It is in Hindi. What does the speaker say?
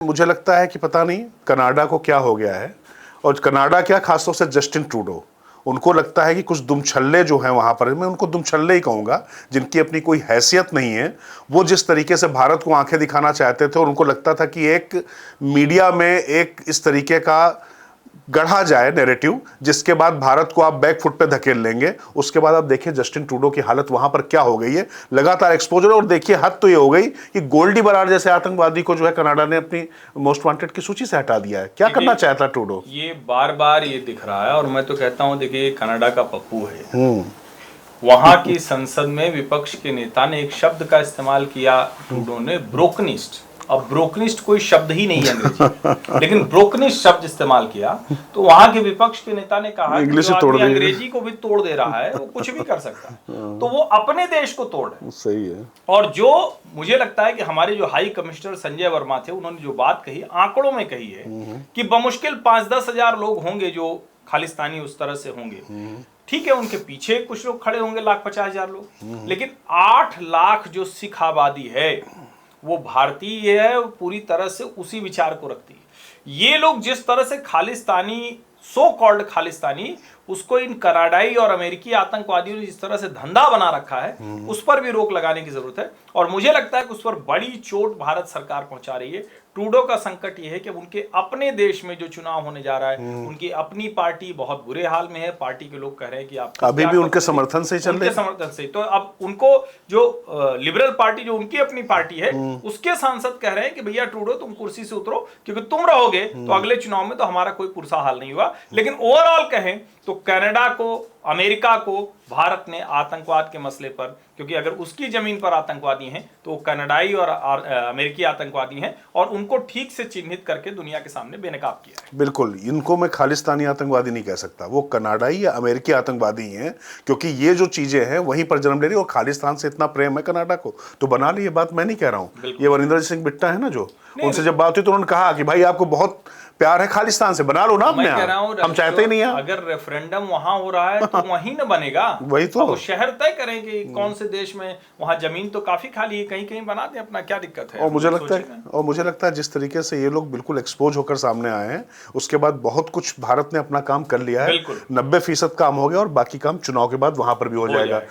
मुझे लगता है कि पता नहीं कनाडा को क्या हो गया है, और कनाडा क्या, खासतौर से जस्टिन ट्रूडो, उनको लगता है कि कुछ दुमछल्ले जो हैं वहाँ पर, मैं उनको दुमछल्ले ही कहूँगा, जिनकी अपनी कोई हैसियत नहीं है, वो जिस तरीके से भारत को आंखें दिखाना चाहते थे और उनको लगता था कि एक मीडिया में एक इस तरीके का गढ़ा जाए नैरेटिव जिसके बाद भारत को आप बैक फुट पे धकेल लेंगे। उसके बाद आप देखिए जस्टिन ट्रूडो की हालत वहां पर क्या हो गई है, लगातार एक्सपोजर। और देखिए हद तो ये हो गई कि गोल्डी बरार जैसे आतंकवादी को जो है कनाडा ने अपनी मोस्ट वांटेड की सूची से हटा दिया है। क्या करना चाहता ट्रूडो? ये बार बार ये दिख रहा है, और मैं तो कहता हूं, देखिए कनाडा का पप्पू है। वहां की संसद में विपक्ष के नेता ने एक शब्द का इस्तेमाल किया, ट्रूडो ने, ब्रोकनिस्ट। अब ब्रोकनिस्ट कोई शब्द ही नहीं है अंग्रेजी, लेकिन ब्रोकनिस्ट शब्द इस्तेमाल किया, तो वहां के विपक्ष के नेता ने कहा कि जो आदमी अंग्रेजी को भी तोड़ दे रहा है वो कुछ भी कर सकता है, तो वो अपने देश को तोड़ है। सही है। और जो मुझे लगता है कि हमारे जो हाई कमिश्नर संजय वर्मा थे, उन्होंने जो बात कही, आंकड़ों में कही है कि बमुश्किल 5-10 हजार लोग होंगे जो खालिस्तानी उस तरह से होंगे। ठीक है, उनके पीछे कुछ लोग खड़े होंगे, 1,50,000 लोग, लेकिन 8 लाख जो सिख आबादी है वो भारतीय है, पूरी तरह से उसी विचार को रखती है। ये लोग जिस तरह से खालिस्तानी, सो कॉल्ड खालिस्तानी, उसको इन कनाडाई और अमेरिकी आतंकवादियों ने जिस तरह से धंधा बना रखा है, उस पर भी रोक लगाने की जरूरत है। और मुझे लगता है कि उस पर बड़ी चोट भारत सरकार पहुंचा रही है। ट्रूडो का संकट यह है कि उनके अपने देश में जो चुनाव होने जा रहा है, उनकी अपनी पार्टी बहुत बुरे हाल में है। पार्टी के लोग कह रहे हैं कि आप अभी भी उनके समर्थन से ही चल रहे हैं, समर्थन से। तो अब उनको जो लिबरल पार्टी, जो उनकी अपनी पार्टी है, उसके सांसद कह रहे हैं कि भैया ट्रूडो तुम कुर्सी से उतरो, क्योंकि तुम रहोगे तो अगले चुनाव में तो हमारा कोई पुरसा हाल नहीं हुआ। लेकिन ओवरऑल कहें तो कनाडा को, अमेरिका को, भारत ने आतंकवाद के मसले पर, क्योंकि अगर उसकी जमीन पर आतंकवादी हैं तो कनाडाई और अमेरिकी आतंकवादी हैं, और उनको ठीक से चिन्हित करके दुनिया के सामने बेनकाब किया है। बिल्कुल, इनको मैं खालिस्तानी आतंकवादी नहीं कह सकता, वो कनाडाई या अमेरिकी आतंकवादी ही हैं, क्योंकि ये जो चीजें हैं वहीं पर जन्म ले रही है। और खालिस्तान से इतना प्रेम है कनाडा को तो बना ली, ये बात मैं नहीं कह रहा हूँ। ये वरिंदर सिंह बिट्टा है ना, जो उनसे जब बात हुई तो उन्होंने कहा कि भाई आपको बहुत प्यार है खालिस्तान से, बना लो ना अपने यहाँ, हम चाहते ही नहीं है। अगर रेफरेंडम वहां हो रहा है तो वहीं न बनेगा। वही तो, वो शहर तय करें कि कौन से देश में, वहां जमीन तो काफी खाली है, कहीं कहीं बना दें अपना, क्या दिक्कत है। और मुझे लगता है जिस तरीके से ये लोग बिल्कुल एक्सपोज होकर सामने आए हैं, उसके बाद बहुत कुछ भारत ने अपना काम कर लिया है। 90% काम हो गया और बाकी काम चुनाव के बाद वहां पर भी हो जाएगा।